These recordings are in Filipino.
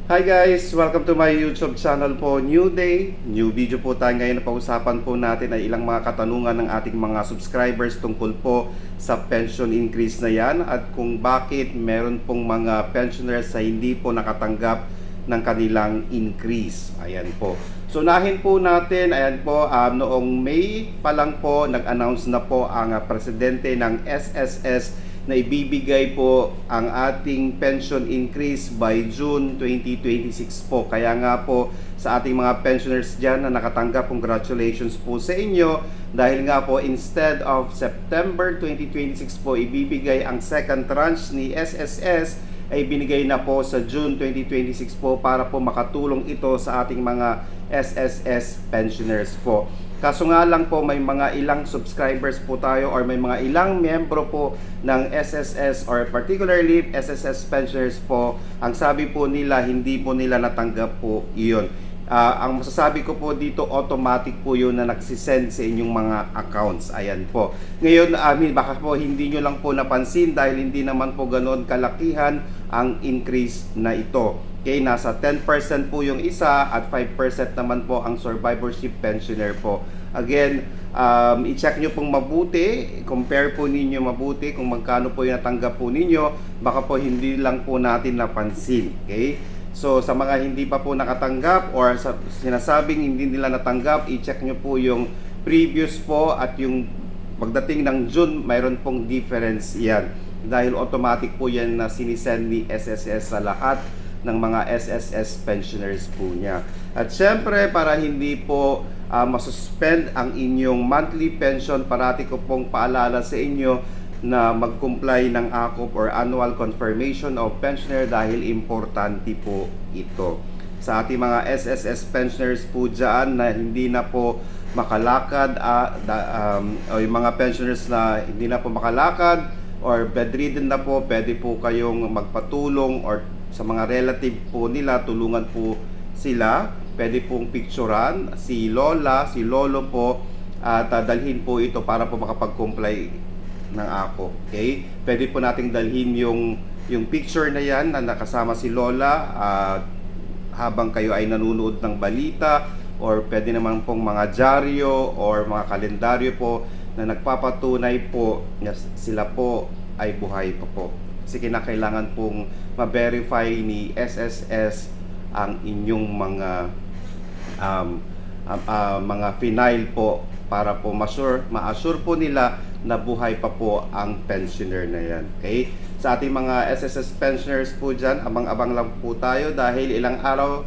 Hi guys! Welcome to my YouTube channel po. New day, new video po tayo ngayon. Pag-usapan po natin ay ilang mga katanungan ng ating mga subscribers tungkol po sa pension increase na yan at kung bakit meron pong mga pensioners na hindi po nakatanggap ng kanilang increase. Ayan po. So nahin po natin, ayan po, noong May pa lang po, nag-announce na po ang presidente ng SSS na ibibigay po ang ating pension increase by June 2026 po. Kaya nga po sa ating mga pensioners dyan na nakatanggap, congratulations po sa inyo. Dahil nga po instead of September 2026 po ibibigay ang second tranche ni SSS, ay binigay na po sa June 2026 po para po makatulong ito sa ating mga SSS pensioners po. Kaso nga lang po may mga ilang subscribers po tayo or may mga ilang miyembro po ng SSS or particularly SSS pensioners po, ang sabi po nila hindi po nila natanggap po iyon. Ang masasabi ko po dito, automatic po yun na nagsisend sa inyong mga accounts. Ayan po. Ngayon, baka po hindi nyo lang po napansin dahil hindi naman po ganoon kalakihan ang increase na ito. Okay, nasa 10% po yung isa at 5% naman po ang survivorship pensioner po. Again, i-check nyo pong mabuti, compare po ninyo mabuti kung magkano po yung natanggap po ninyo. Baka po hindi lang po natin napansin. Okay? So sa mga hindi pa po nakatanggap or sa sinasabing hindi nila natanggap, i-check nyo po yung previous po at yung pagdating ng June, mayroon pong difference yan. Dahil automatic po yan na sinisend ni SSS sa lahat ng mga SSS pensioners po niya. At syempre, para hindi po masuspend ang inyong monthly pension, parati ko pong paalala sa inyo na mag-comply ng ACOP or Annual Confirmation of Pensioner dahil importante po ito. Sa ating mga SSS pensioners po dyan na hindi na po makalakad, o yung mga pensioners na hindi na po makalakad or bedridden na po, pwede po kayong magpatulong or sa mga relative po nila, tulungan po sila. Pwede pong picturean si lola, si lolo po at dalhin po ito para po makapag-comply ng ako. Okay? Pwede po nating dalhin yung picture na yan na nakasama si lola habang kayo ay nanonood ng balita, or pwede naman pong mga dyaryo or mga kalendaryo po na nagpapatunay po na sila po ay buhay pa po. Kasi kinakailangan pong ma-verify ni SSS ang inyong mga final po para po ma-assure po nila na buhay pa po ang pensioner na yan. Okay? Sa ating mga SSS pensioners po dyan, abang-abang lang po tayo dahil ilang araw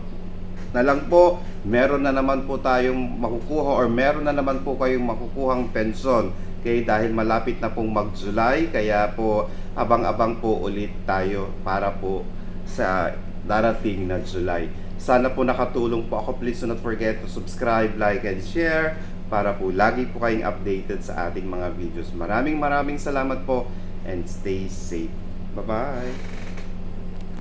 na lang po, meron na naman po tayong makukuha or meron na naman po kayong makukuhang pensyon. Okay? Dahil malapit na pong mag-July, kaya po abang-abang po ulit tayo para po sa darating na July. Sana po nakatulong po ako. Please do not forget to subscribe, like, and share para po lagi po kayong updated sa ating mga videos. Maraming salamat po and stay safe. Bye-bye!